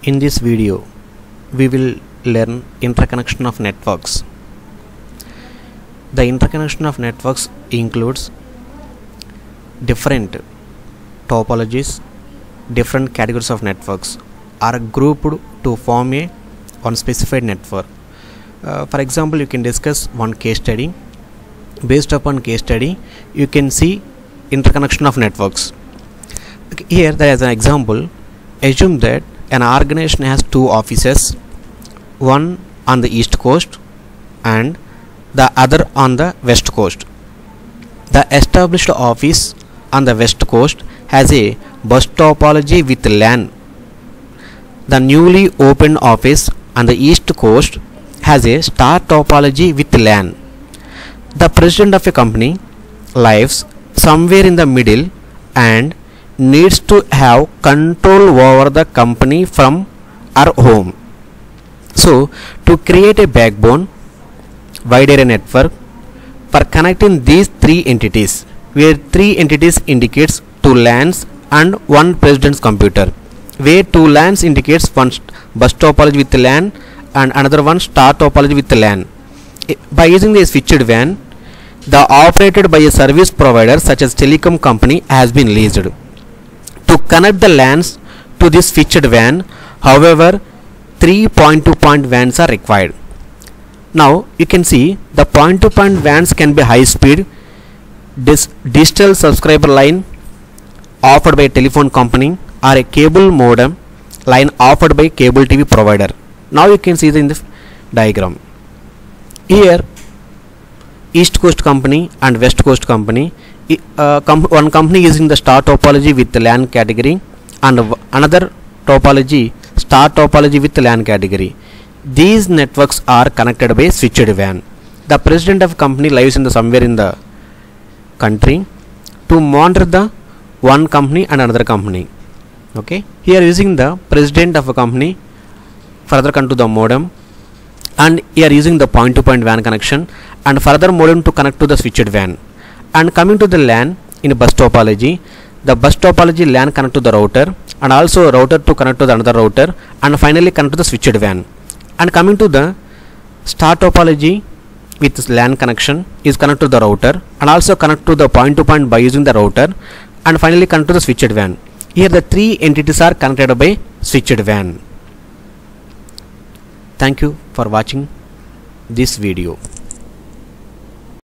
In this video, we will learn interconnection of networks. The interconnection of networks includes different topologies, different categories of networks are grouped to form one specified network. For example, you can discuss one case study. Based upon case study, you can see interconnection of networks. Here there is an example. Assume that an organization has two offices, one on the east coast and the other on the west coast. The established office on the west coast has a bus topology with LAN. The newly opened office on the east coast has a star topology with LAN. The president of a company lives somewhere in the middle and needs to have control over the company from her home. So, to create a backbone wide area network for connecting these three entities, where three entities indicates two LANs and one president's computer, where two LANs indicates one bus topology with LAN and another one star topology with LAN. By using the switched WAN, the operated by a service provider such as telecom company has been leased. To connect the LANs to this switched WAN, however, three point-to-point WANs are required. Now you can see the point-to-point WANs can be high speed digital subscriber line offered by a telephone company or a cable modem line offered by cable TV provider. Now you can see in the diagram. Here East Coast company and West Coast company, one company using the star topology with the LAN category and another topology star topology with the LAN category. These networks are connected by switched WAN. The president of company lives in somewhere in the country to monitor the one company and another company. Okay, here using the president of a company further come to the modem, and here using the point-to-point WAN connection and further modem to connect to the switched WAN. And coming to the LAN in bus topology, the bus topology LAN connect to the router and also router to connect to the another router and finally connect to the switched WAN. And coming to the star topology with LAN connection is connect to the router and also connect to the point-to-point by using the router and finally connect to the switched WAN. Here the three entities are connected by switched WAN. Thank you for watching this video.